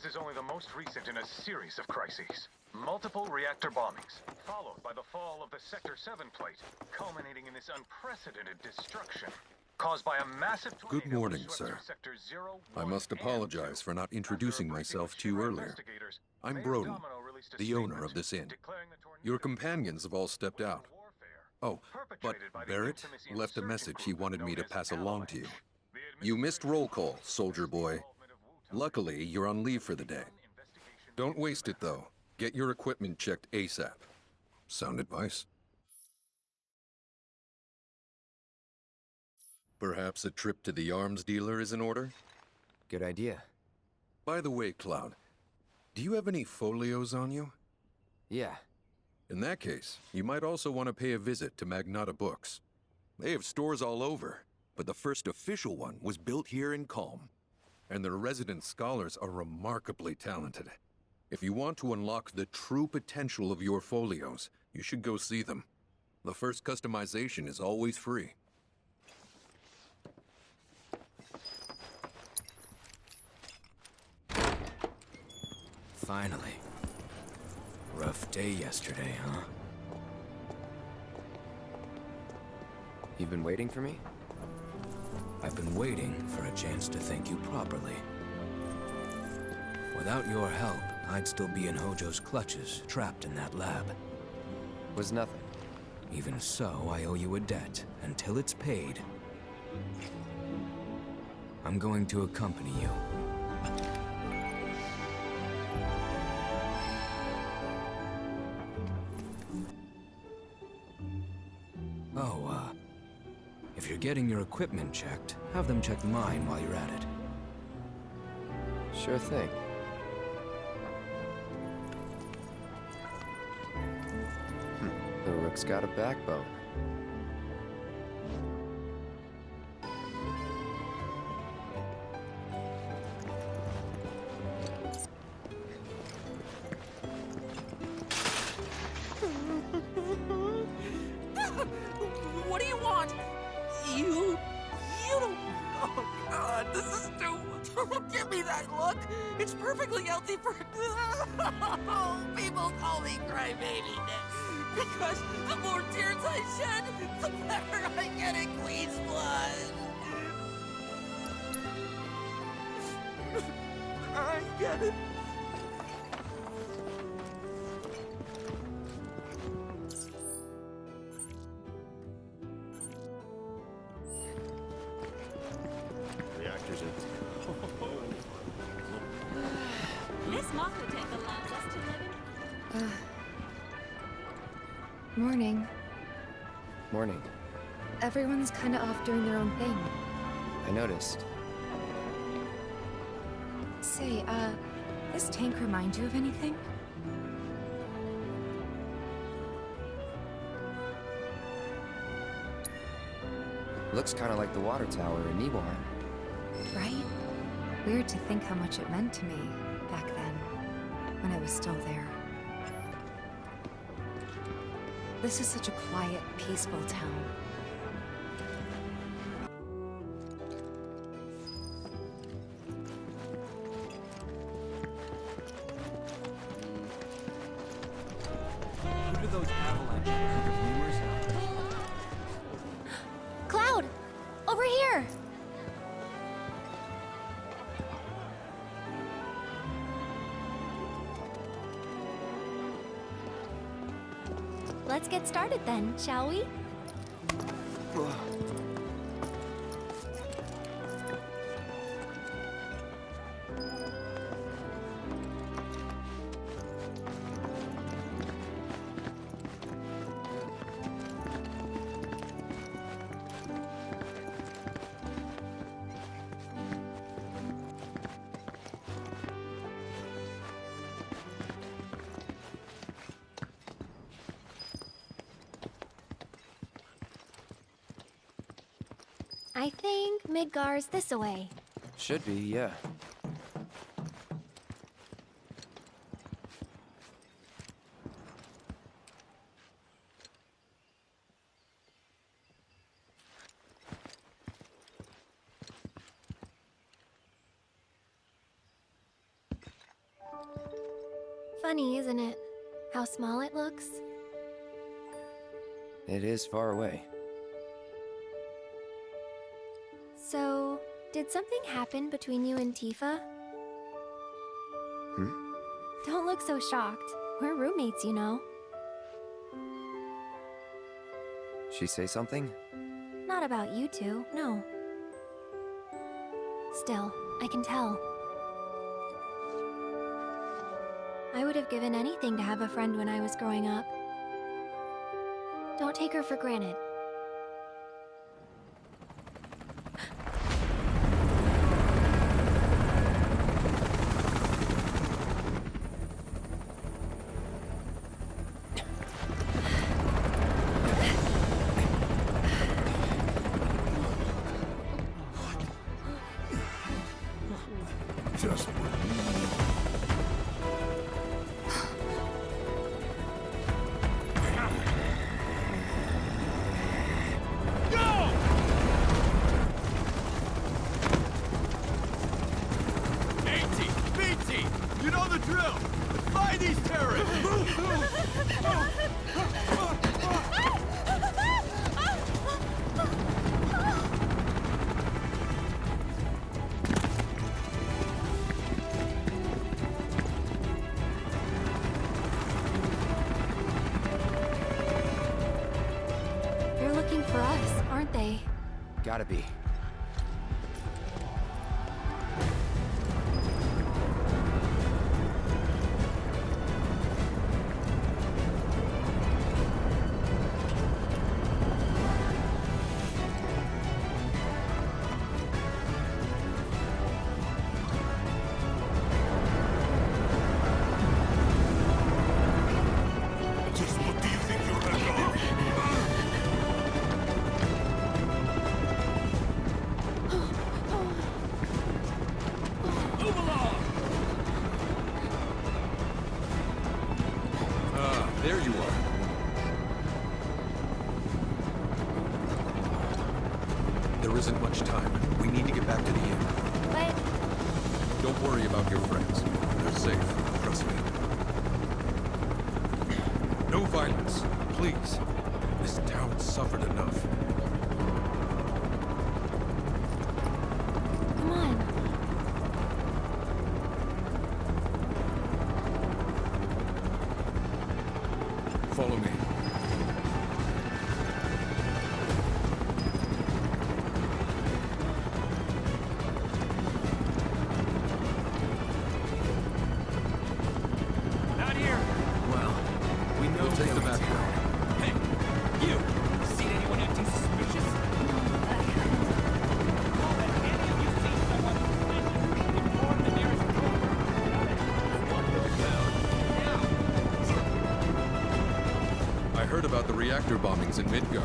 This is only the most recent in a series of crises. Multiple reactor bombings, followed by the fall of the Sector 7 plate, culminating in this unprecedented destruction. Caused by a massive tornado. Good morning, sir. I must apologize for not introducing myself to you earlier. I'm Broden, the owner of this inn. Your companions have all stepped out. Oh, but Barrett left a message he wanted me to pass along to you. You missed roll call, soldier boy. Luckily, you're on leave for the day. Don't waste it, though. Get your equipment checked ASAP. Sound advice? Perhaps a trip to the arms dealer is in order? Good idea. By the way, Cloud, do you have any folios on you? Yeah. In that case, you might also want to pay a visit to Magnata Books. They have stores all over, but the first official one was built here in Calm. And their resident scholars are remarkably talented. If you want to unlock the true potential of your folios, you should go see them. The first customization is always free. Finally. Rough day yesterday, huh? You've been waiting for me? I've been waiting for a chance to thank you properly. Without your help, I'd still be in Hojo's clutches, trapped in that lab. Was nothing. Even so, I owe you a debt, until it's paid. I'm going to accompany you. If you're getting your equipment checked, have them check mine while you're at it. Sure thing. The Rook's got a backbone. What do you want? You don't... Oh, God, this is too... Don't give me that look! It's perfectly healthy for... People call me crybaby. Because the more tears I shed, the better I get at Queen's blood. I get it. Morning. Morning. Everyone's kinda off doing their own thing. I noticed. Say, this tank remind you of anything? Looks kinda like the water tower in Nibelheim. Right? Weird to think how much it meant to me back then, when it was still there. This is such a quiet, peaceful town. Who do those avalanche rumors out? Cloud! Over here! Let's get started then, shall we? I think Midgar's this way. Should be, yeah. funny, isn't it? How small it looks? It is far away. So, did something happen between you and Tifa? Don't look so shocked. We're roommates, you know. She say something? Not about you two, no. Still, I can tell. I would have given anything to have a friend when I was growing up. Don't take her for granted. Just You know the drill! Find these terrorists! They're looking for us, aren't they? Gotta be. Just what do you think you're gonna Move along! Ah, there you are. There isn't much time. We need to get back to the inn. But Don't worry about your friends. They're safe. Trust me. No violence, please. This town suffered enough. come on. Follow me. Not here! Well, we know We'll take they're them in back town. Hey, you! Seen anyone acting suspicious? Call that any of you seen someone inform the nearest covert. I heard about the reactor bombings in Midgard.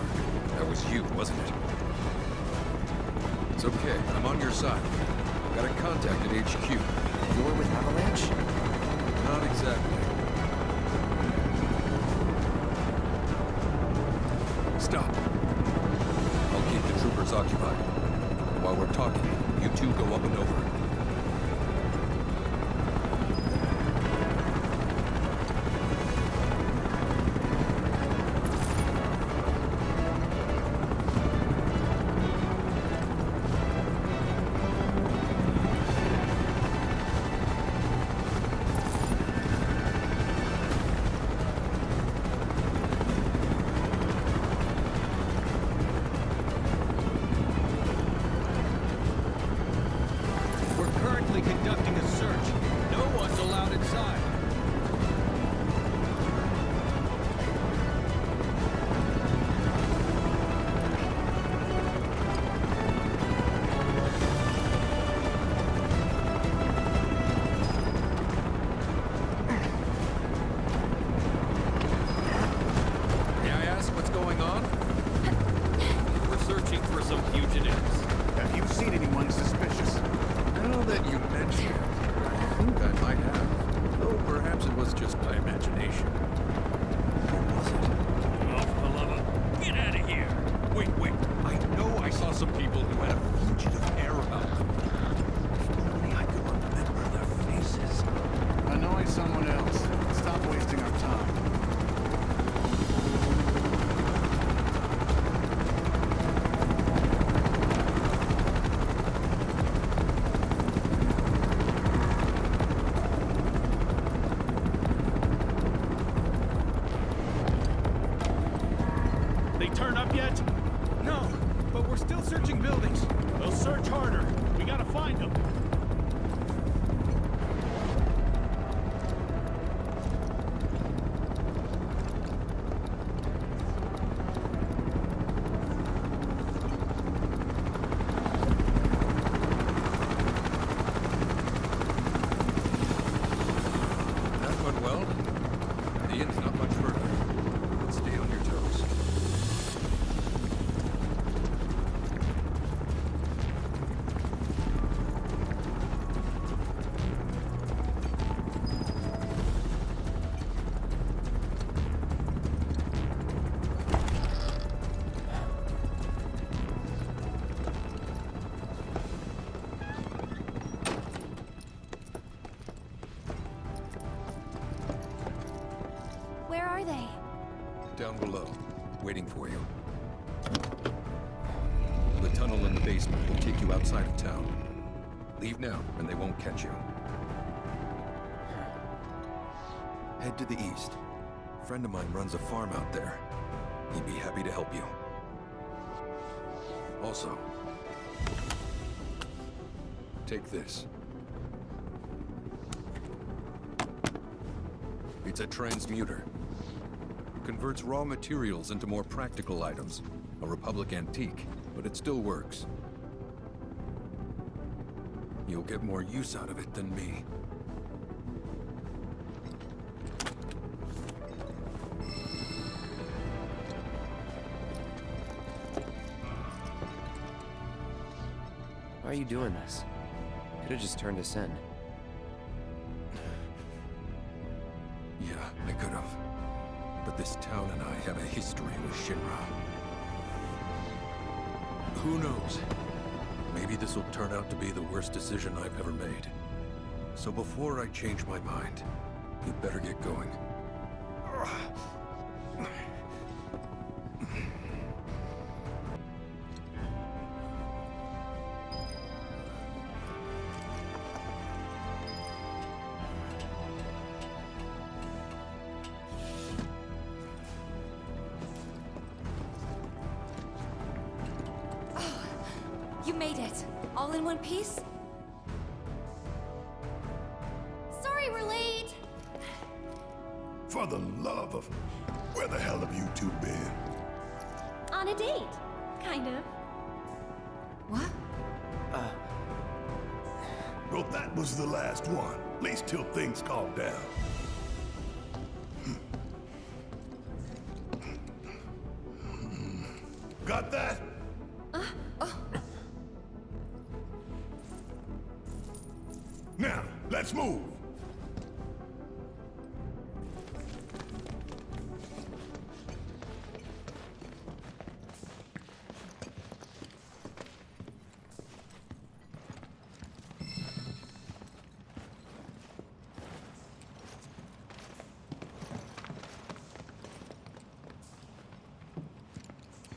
That was you, wasn't it? It's okay. I'm on your side. Got a contact at HQ. You're with Avalanche? Not exactly. Stop. I'll keep the troopers occupied. While we're talking, you two go up and over. searching buildings. They'll search harder. We gotta find them. That went well. The end's not much further. But stay on your toes. Where are they? Down below, waiting for you. The tunnel in the basement will take you outside of town. Leave now, and they won't catch you. Head to the east. A friend of mine runs a farm out there. He'd be happy to help you. Also, take this. It's a transmuter. Converts raw materials into more practical items. A Republic antique, but it still works. You'll get more use out of it than me. Why are you doing this? Could have just turned us in. Yeah, I could have. But this town and I have a history with Shinra. Who knows? Maybe this will turn out to be the worst decision I've ever made. So before I change my mind, you'd better get going. You made it. All in one piece? Sorry we're late. For the love of... Where the hell have you two been? On a date. Kind of. What? Well, that was the last one. At least till things calm down. Got that? Now, let's move.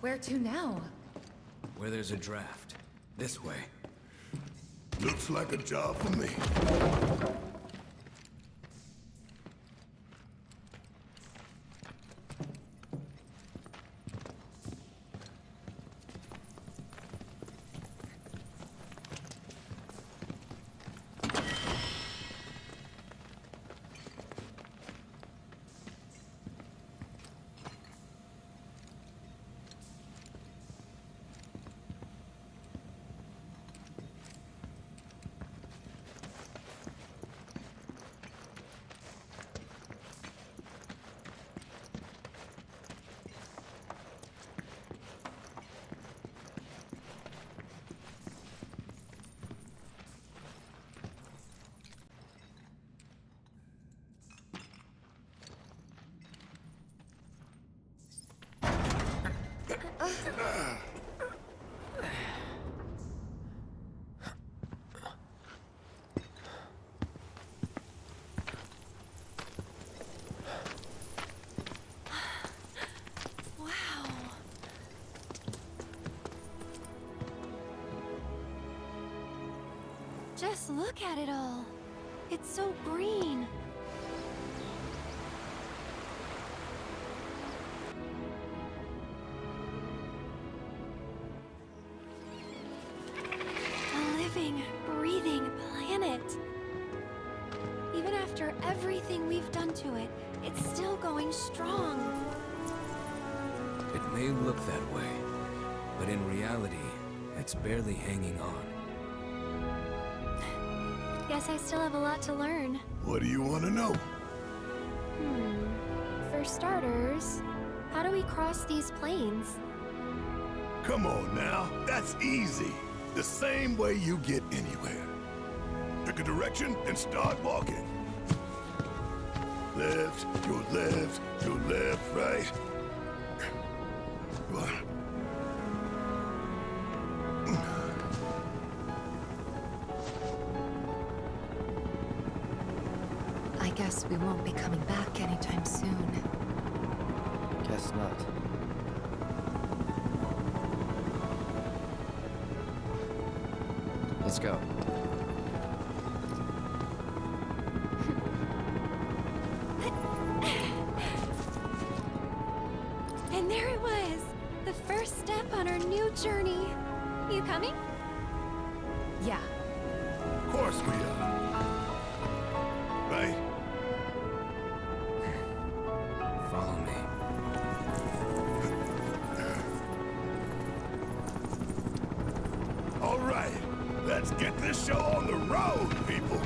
Where to now? Where there's a draft. This way. Looks like a job for me. Just look at it all. It's so green. after everything we've done to it, it's still going strong. It may look that way, but in reality, it's barely hanging on. Guess I still have a lot to learn. What do you want to know? For starters, how do we cross these plains? Come on now, that's easy. The same way you get anywhere. Pick a direction and start walking. Left, your left, your left, right. I guess we won't be coming back anytime soon. Guess not. Let's go. And there it was! The first step on our new journey. You coming? Yeah. Of course we are. Right? Follow me. All right, let's get this show on the road, people.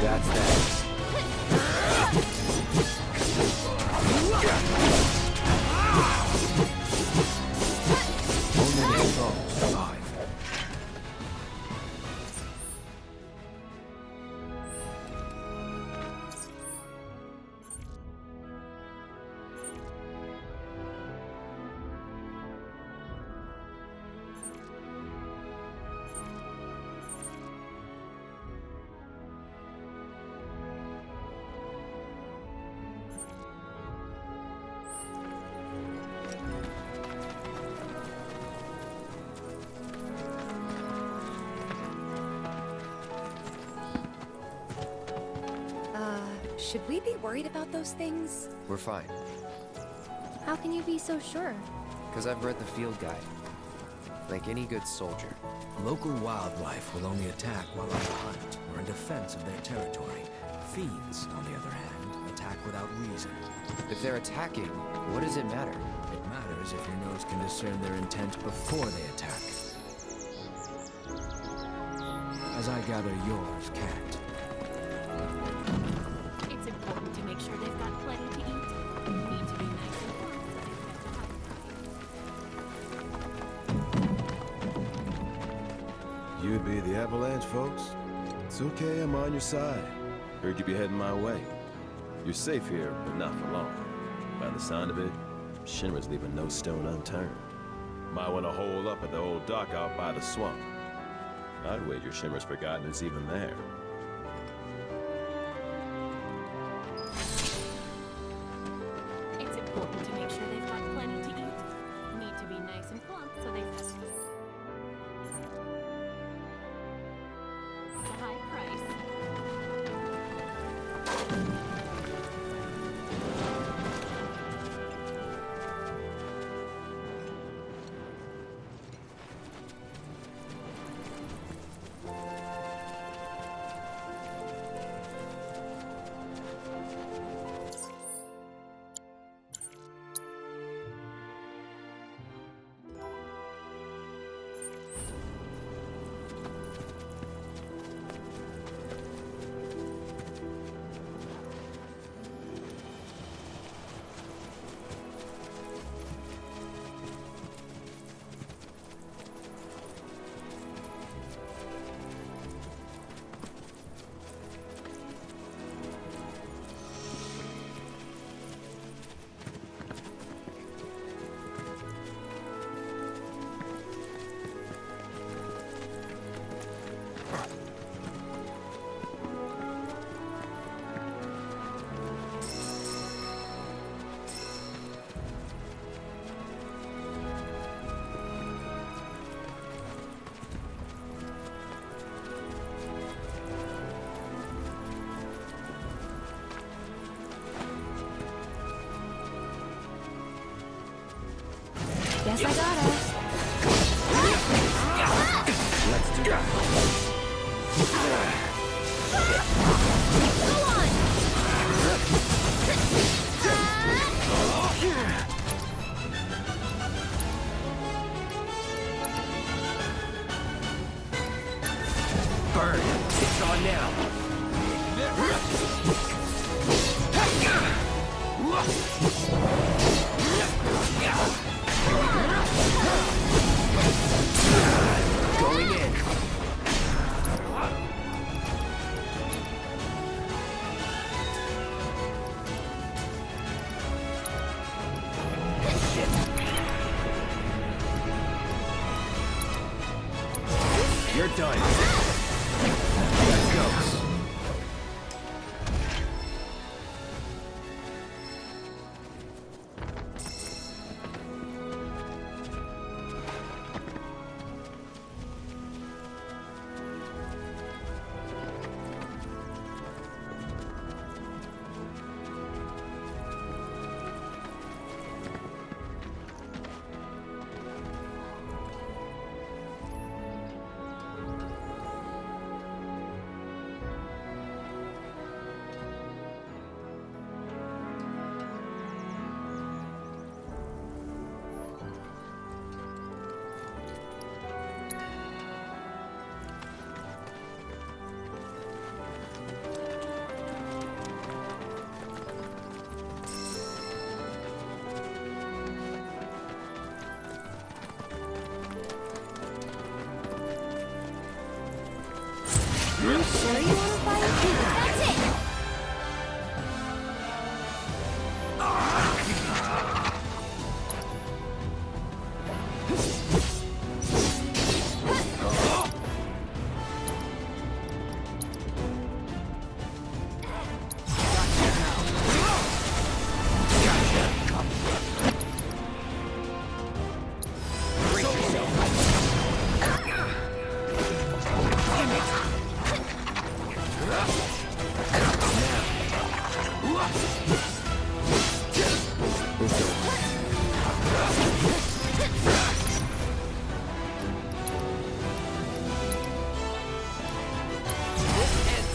That's that. Only the strong survive. Should we be worried about those things? We're fine. How can you be so sure? Because I've read the field guide. Like any good soldier. Local wildlife will only attack while on the hunt or in defense of their territory. Fiends, on the other hand, attack without reason. If they're attacking, what does it matter? It matters if your nose can discern their intent before they attack. As I gather yours can't. It's important to make sure they've got plenty to eat. Need to be nice and warm so they can have a high You'd be the Avalanche, folks? It's okay, I'm on your side. Heard you be heading my way. You're safe here, but not for long. By the sound of it, Shinra's leaving no stone unturned. Might want to hole up at the old dock out by the swamp. I'd wager Shinra's forgotten it's even there. It's important to make sure they've got plenty to eat. Need to be nice and plump so they have a high price. Guess I gotta. Let's do that. Go on! Burn! It's on now! Going in! You're done. Let's go. You sure you wanna fight? That's it!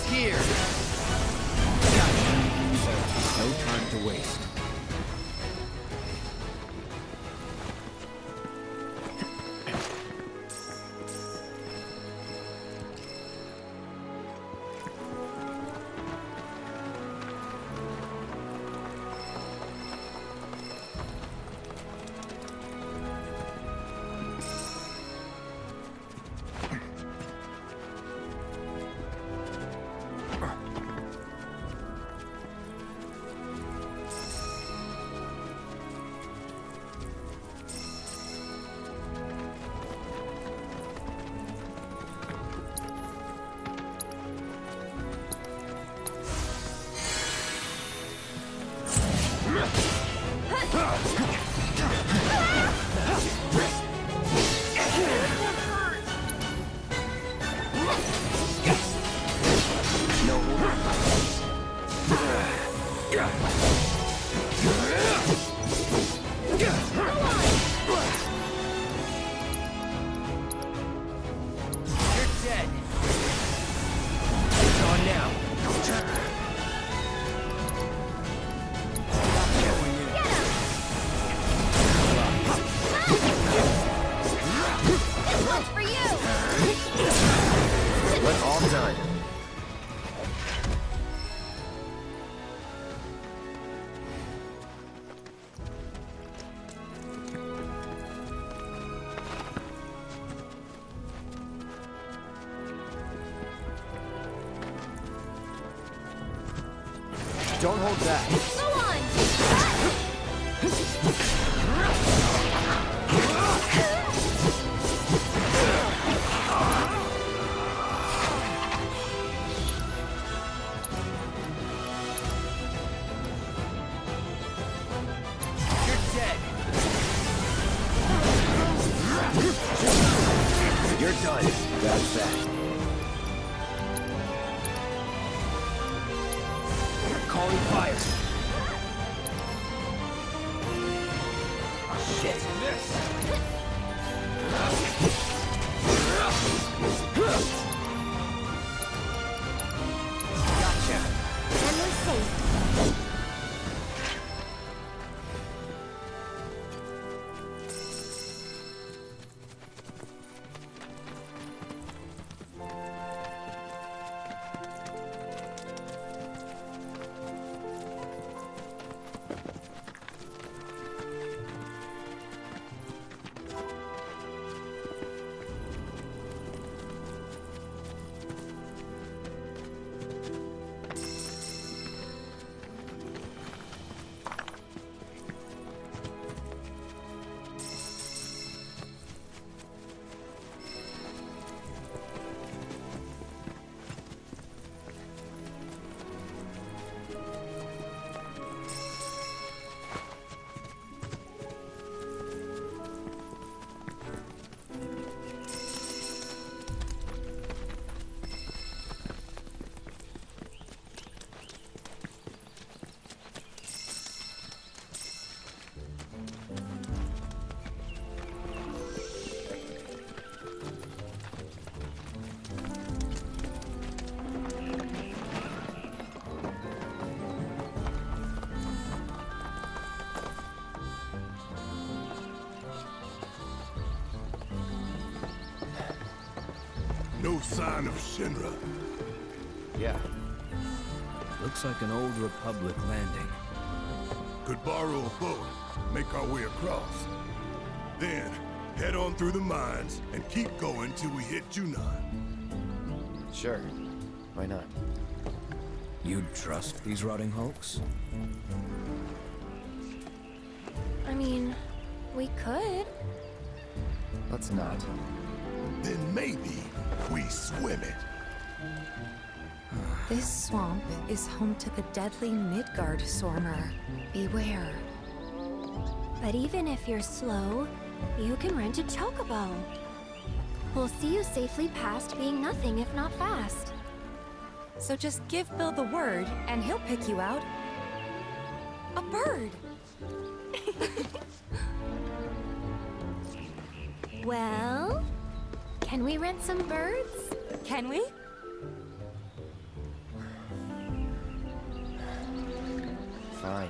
Here! No time to waste. Don't hold back. Go on! You're dead. You're done. That's that. Calling fire. Shit. No sign of Shinra. Yeah. Looks like an old Republic landing. Could borrow a boat, make our way across. Then, head on through the mines and keep going till we hit Junon. Sure. Why not? You'd trust these rotting hulks? I mean, we could. Let's not. Then maybe we swim it. This swamp is home to the deadly Midgard Sormer. Beware. But even if you're slow, you can rent a chocobo. We'll see you safely past being nothing if not fast. So just give Bill the word, and he'll pick you out. A bird! Well, can we rent some birds? Can we? Fine.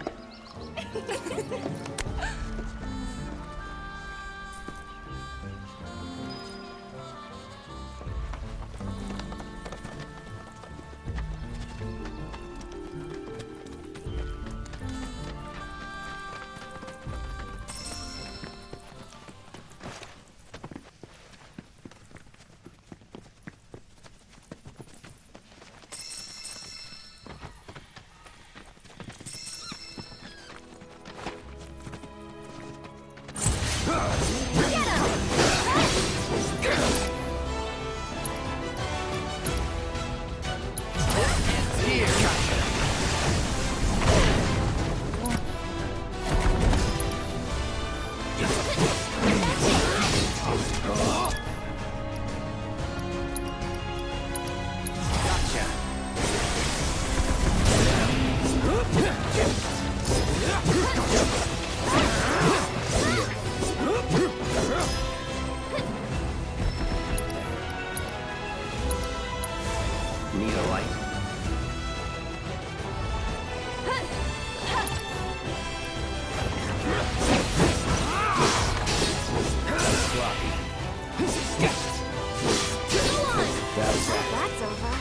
Need a light? Sloppy. That's over.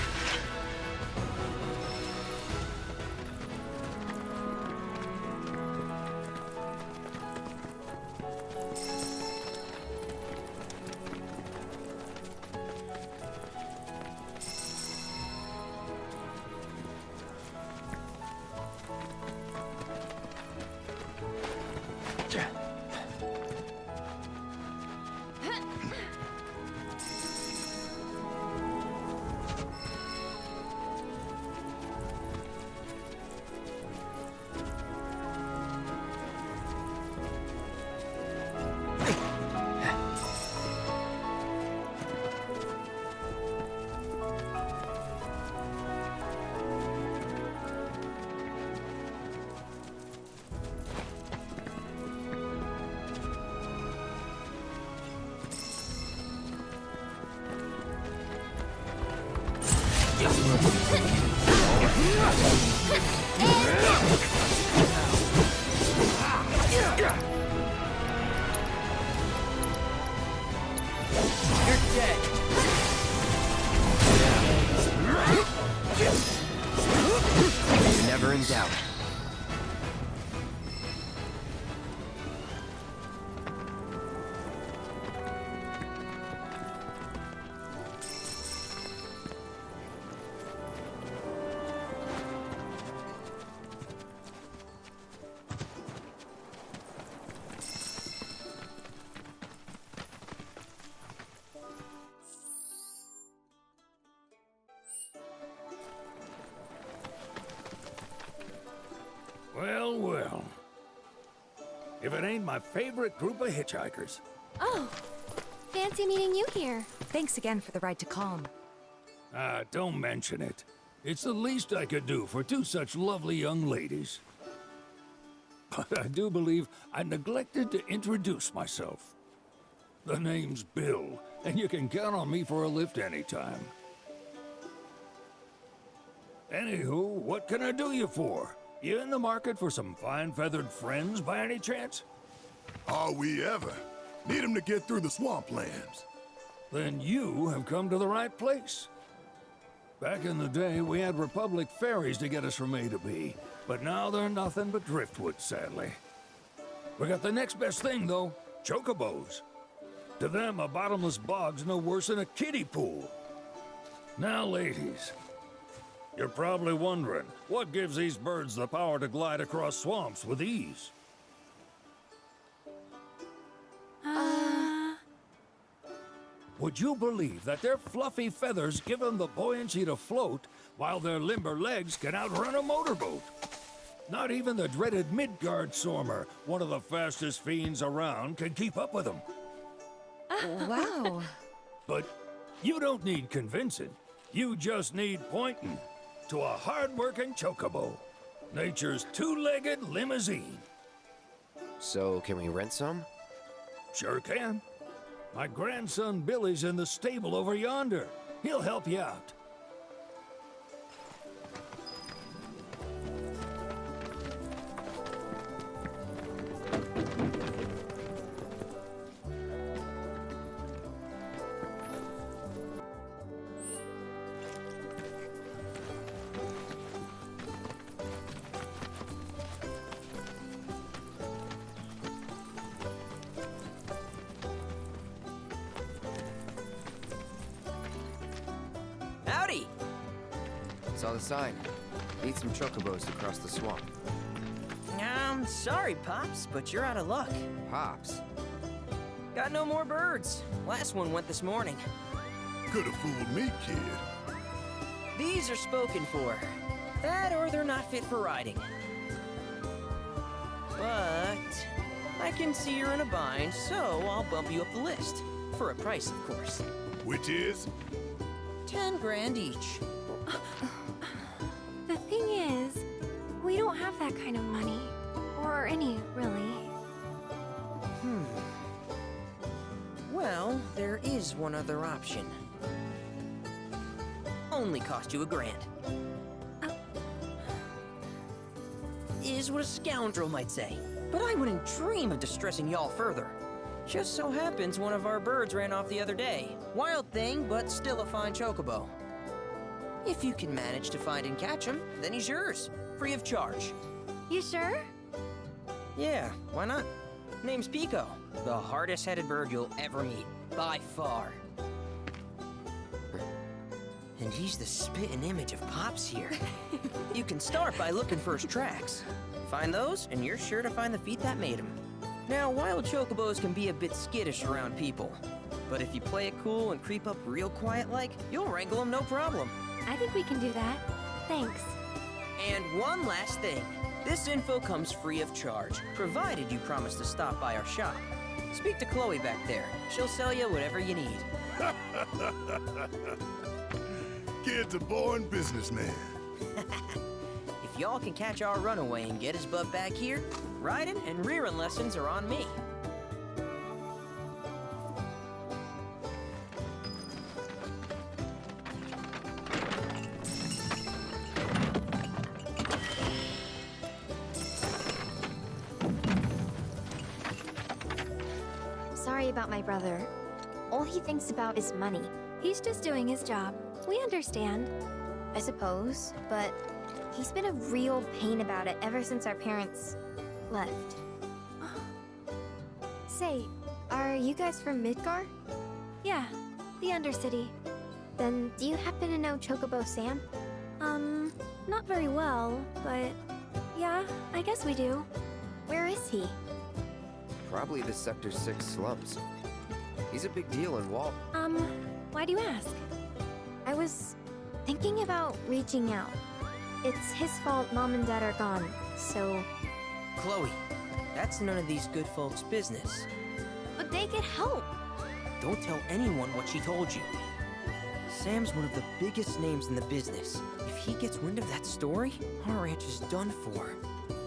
You're dead. You're never in doubt. Well, well. If it ain't my favorite group of hitchhikers. Oh, fancy meeting you here. Thanks again for the ride to Calm. Don't mention it. It's the least I could do for two such lovely young ladies. But I do believe I neglected to introduce myself. The name's Bill, and you can count on me for a lift anytime. Anywho, what can I do you for? You in the market for some fine-feathered friends by any chance? Are we ever? Need 'em to get through the swamplands. Then you have come to the right place. Back in the day, we had Republic ferries to get us from A to B, but now they're nothing but driftwood, sadly. We got the next best thing, though, chocobos. To them, a bottomless bog's no worse than a kiddie pool. Now, ladies, you're probably wondering, what gives these birds the power to glide across swamps with ease? Would you believe that their fluffy feathers give them the buoyancy to float, while their limber legs can outrun a motorboat? Not even the dreaded Midgard Sormer, one of the fastest fiends around, can keep up with them. Wow. But you don't need convincing. You just need pointing to a hard-working chocobo. Nature's two-legged limousine. So, can we rent some? Sure can. My grandson Billy's in the stable over yonder. He'll help you out. Howdy! Saw the sign. Need some chocobos to cross the swamp. Sorry, Pops, but you're out of luck. Pops? Got no more birds. Last one went this morning. Could've fooled me, kid. These are spoken for. That or they're not fit for riding. But I can see you're in a bind, so I'll bump you up the list. For a price, of course. Which is? 10 grand each. The thing is, we don't have that kind of money. Or any, really. Well, there is one other option. Only cost you $1,000. Is what a scoundrel might say. But I wouldn't dream of distressing y'all further. Just so happens one of our birds ran off the other day. Wild thing, but still a fine chocobo. If you can manage to find and catch him, then he's yours. Free of charge. You sure? Yeah, why not? Name's Pico. The hardest-headed bird you'll ever meet. By far. And he's the spitting image of Pops here. You can start by looking for his tracks. Find those, and you're sure to find the feet that made him. Now, wild chocobos can be a bit skittish around people. But if you play it cool and creep up real quiet-like, you'll wrangle them no problem. I think we can do that. Thanks. And one last thing. This info comes free of charge, provided you promise to stop by our shop. Speak to Chloe back there. She'll sell you whatever you need. Kid's a born businessman. If y'all can catch our runaway and get his bub back here, riding and rearing lessons are on me. sorry about my brother. All he thinks about is money. He's just doing his job. We understand, I suppose, but he's been a real pain about it ever since our parents left. Say, are you guys from Midgar? Yeah, the Undercity. Then do you happen to know Chocobo Sam? Not very well, but yeah, I guess we do. Where is he? Probably the Sector 6 slums. He's a big deal in Wall. Why do you ask? I was thinking about reaching out. It's his fault Mom and Dad are gone, so... Chloe, that's none of these good folks' business. But they could help. Don't tell anyone what she told you. Sam's one of the biggest names in the business. If he gets wind of that story, our ranch is done for.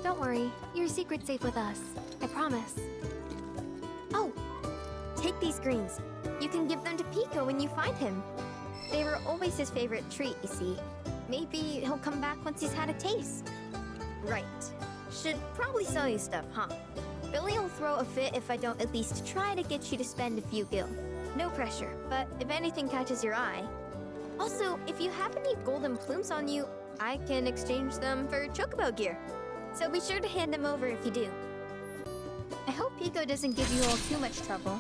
Don't worry, your secret's safe with us. I promise. Oh, take these greens. You can give them to Pico when you find him. They were always his favorite treat, you see. Maybe he'll come back once he's had a taste. Right. Should probably sell you stuff, huh? Billy will throw a fit if I don't at least try to get you to spend a few gil. No pressure, but if anything catches your eye. Also, if you have any golden plumes on you, I can exchange them for Chocobo gear. So be sure to hand them over if you do. I hope Pico doesn't give you all too much trouble.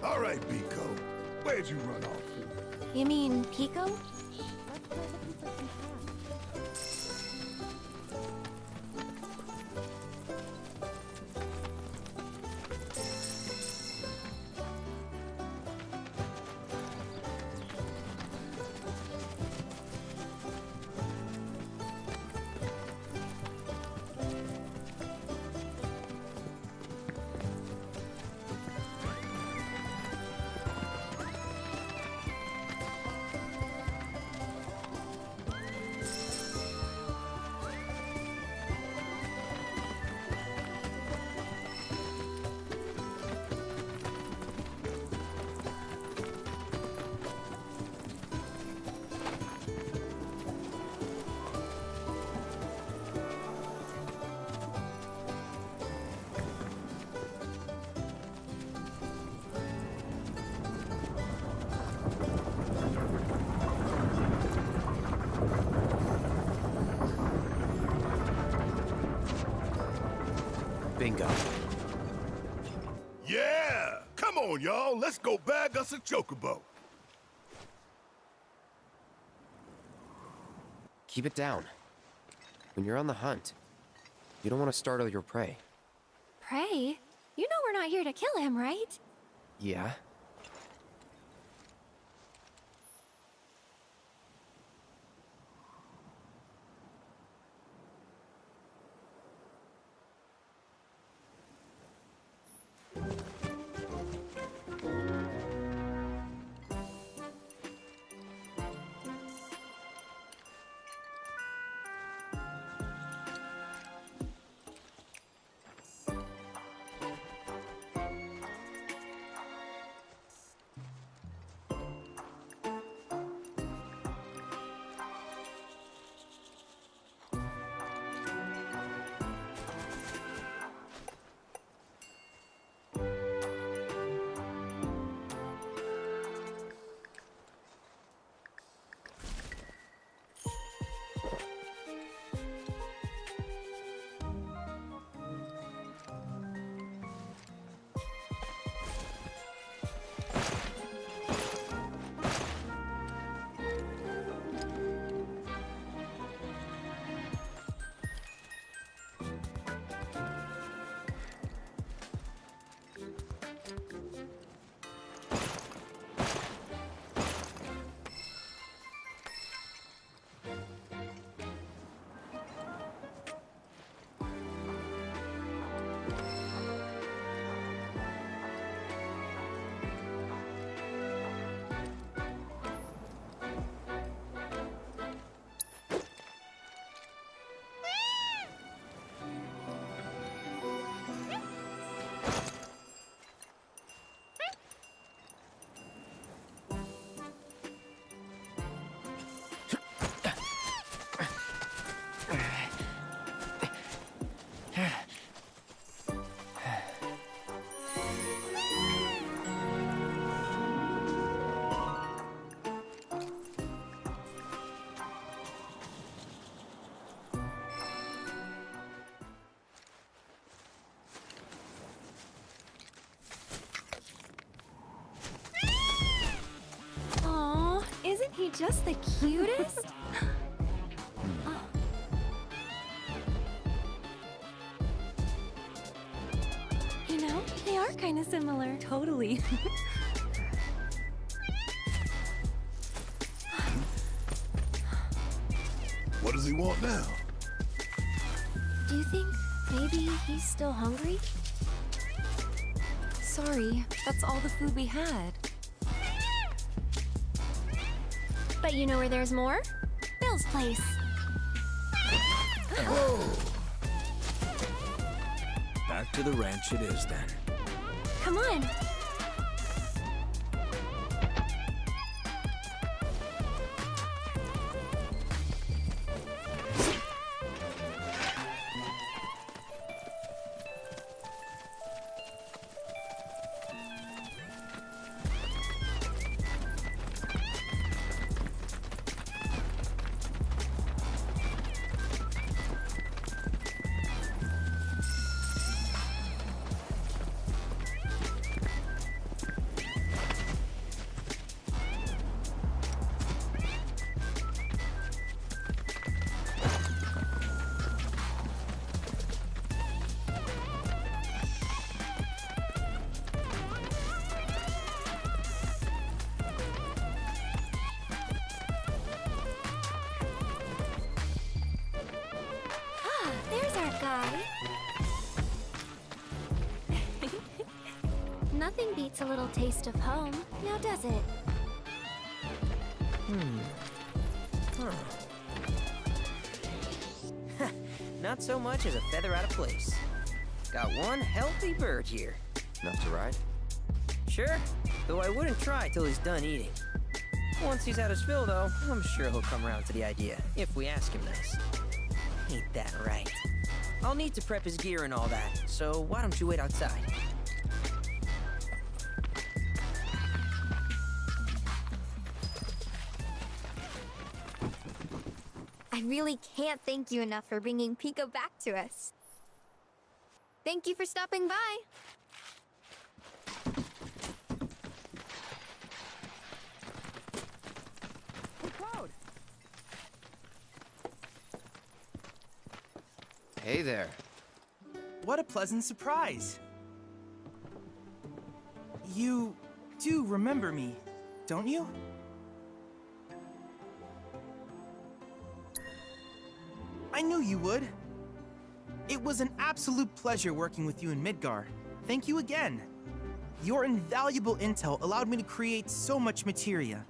All right, Pico. Where'd you run off to? You mean Pico? Bingo. Yeah! Come on, y'all. Let's go bag us a chocobo. Keep it down. When you're on the hunt, you don't want to startle your prey. Prey? You know we're not here to kill him, right? Yeah? just the cutest? Oh. You know, they are kind of similar. Totally. What does he want now? Do you think maybe he's still hungry? Sorry, that's all the food we had. But you know where there's more? Bill's place. Back to the ranch it is then. Come on. There's our guy. Nothing beats a little taste of home, now does it? Not so much as a feather out of place. Got one healthy bird here. Enough to ride? Sure, though I wouldn't try till he's done eating. Once he's had his fill, though, I'm sure he'll come around to the idea, if we ask him nice. Ain't that right? I'll need to prep his gear and all that, so why don't you wait outside? I really can't thank you enough for bringing Pico back to us. Thank you for stopping by. Hey there. What a pleasant surprise. You do remember me, don't you? I knew you would. It was an absolute pleasure working with you in Midgar. Thank you again. Your invaluable intel allowed me to create so much materia.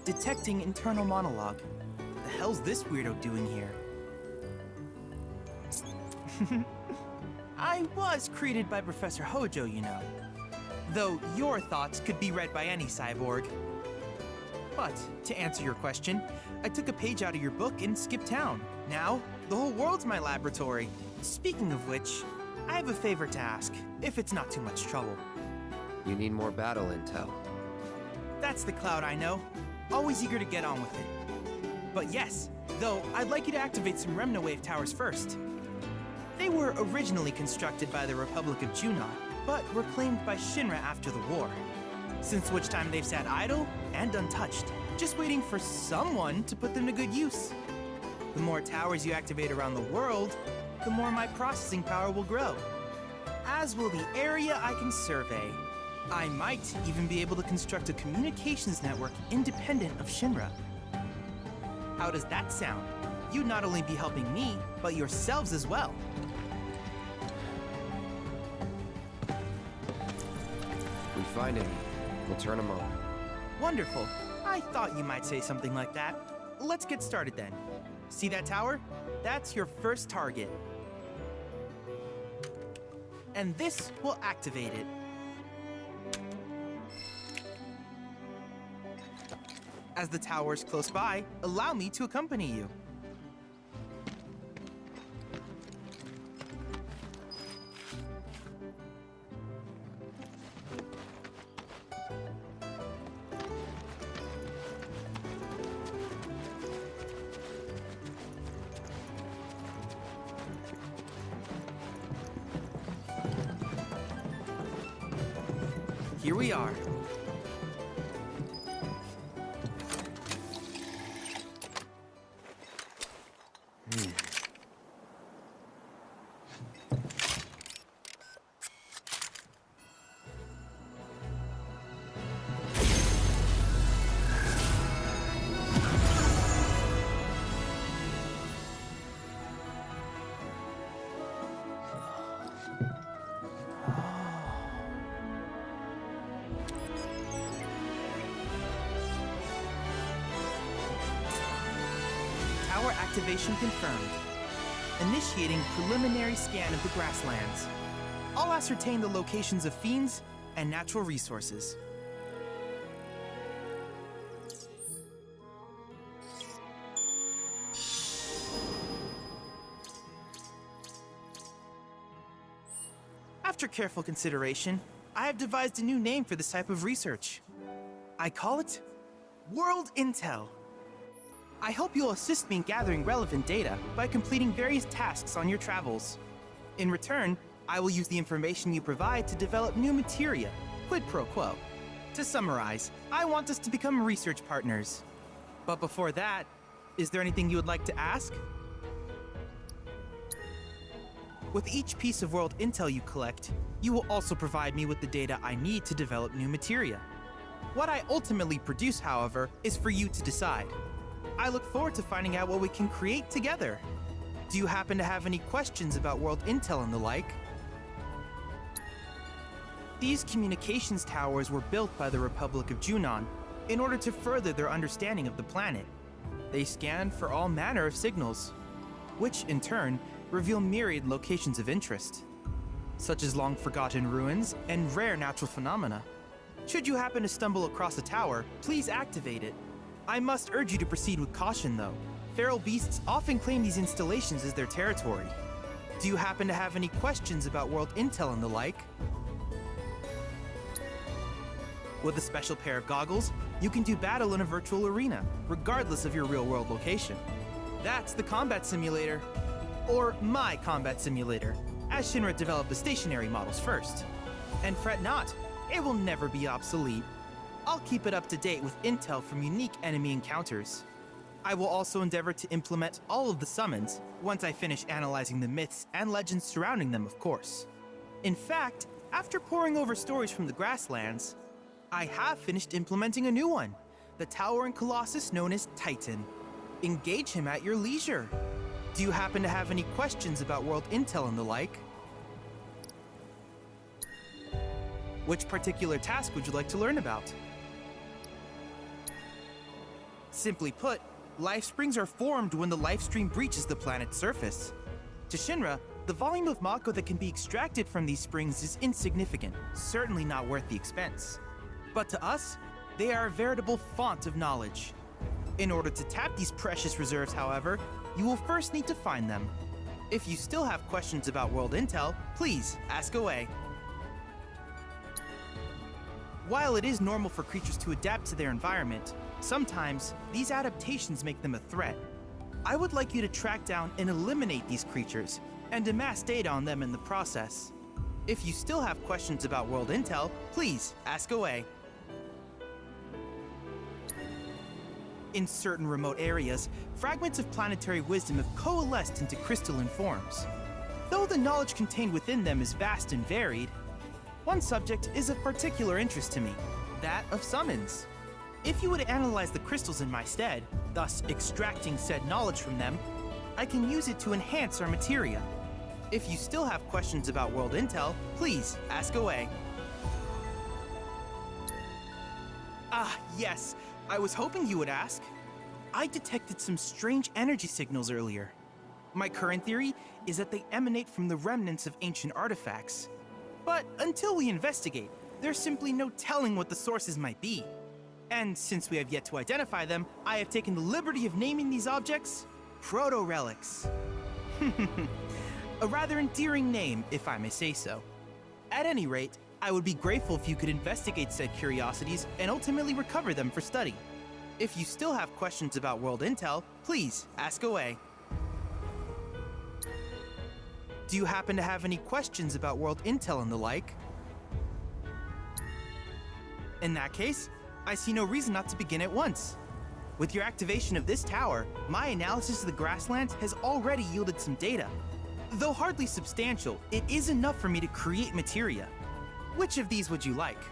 Detecting internal monologue. The hell's this weirdo doing here? I was created by Professor Hojo, you know. Though your thoughts could be read by any cyborg. But, to answer your question, I took a page out of your book and skipped town. Now, the whole world's my laboratory. Speaking of which, I have a favor to ask, if it's not too much trouble. You need more battle intel. That's the Cloud I know. Always eager to get on with it. But yes, though, I'd like you to activate some Remnawave towers first. They were originally constructed by the Republic of Junot, but were claimed by Shinra after the war. Since which time they've sat idle and untouched, just waiting for someone to put them to good use. The more towers you activate around the world, the more my processing power will grow. As will the area I can survey. I might even be able to construct a communications network independent of Shinra. How does that sound? You'd not only be helping me, but yourselves as well. If we find any, we'll turn them on. Wonderful. I thought you might say something like that. Let's get started then. See that tower? That's your first target. And this will activate it. As the tower's close by, allow me to accompany you. Here we are. Activation confirmed. Initiating preliminary scan of the grasslands. I'll ascertain the locations of fiends and natural resources. After careful consideration, I have devised a new name for this type of research. I call it World Intel. I hope you'll assist me in gathering relevant data by completing various tasks on your travels. In return, I will use the information you provide to develop new materia, quid pro quo. To summarize, I want us to become research partners. But before that, is there anything you would like to ask? With each piece of world intel you collect, you will also provide me with the data I need to develop new materia. What I ultimately produce, however, is for you to decide. I look forward to finding out what we can create together. Do you happen to have any questions about world intel and the like? These communications towers were built by the Republic of Junon in order to further their understanding of the planet. They scan for all manner of signals, which in turn reveal myriad locations of interest, such as long-forgotten ruins and rare natural phenomena. Should you happen to stumble across a tower, please activate it. I must urge you to proceed with caution, though. Feral beasts often claim these installations as their territory. Do you happen to have any questions about world intel and the like? With a special pair of goggles, you can do battle in a virtual arena, regardless of your real-world location. That's the combat simulator. Or my combat simulator, as Shinra developed the stationary models first. And fret not, it will never be obsolete. I'll keep it up to date with intel from unique enemy encounters. I will also endeavor to implement all of the summons once I finish analyzing the myths and legends surrounding them, of course. In fact, after poring over stories from the grasslands, I have finished implementing a new one, the towering colossus known as Titan. Engage him at your leisure. Do you happen to have any questions about world intel and the like? Which particular task would you like to learn about? Simply put, life springs are formed when the life stream breaches the planet's surface. To Shinra, the volume of Mako that can be extracted from these springs is insignificant, certainly not worth the expense. But to us, they are a veritable font of knowledge. In order to tap these precious reserves, however, you will first need to find them. If you still have questions about world intel, please ask away. While it is normal for creatures to adapt to their environment, sometimes these adaptations make them a threat. I would like you to track down and eliminate these creatures, and amass data on them in the process. If you still have questions about world intel, please ask away. In certain remote areas, fragments of planetary wisdom have coalesced into crystalline forms. Though the knowledge contained within them is vast and varied, one subject is of particular interest to me, that of summons. If you would analyze the crystals in my stead, thus extracting said knowledge from them, I can use it to enhance our materia. If you still have questions about world intel, please ask away. Ah, yes, I was hoping you would ask. I detected some strange energy signals earlier. My current theory is that they emanate from the remnants of ancient artifacts. But until we investigate, there's simply no telling what the sources might be. And since we have yet to identify them, I have taken the liberty of naming these objects proto-relics. A rather endearing name, if I may say so. At any rate, I would be grateful if you could investigate said curiosities and ultimately recover them for study. If you still have questions about world intel, please ask away. Do you happen to have any questions about world intel and the like? In that case, I see no reason not to begin at once. With your activation of this tower, my analysis of the grasslands has already yielded some data. Though hardly substantial, it is enough for me to create materia. Which of these would you like?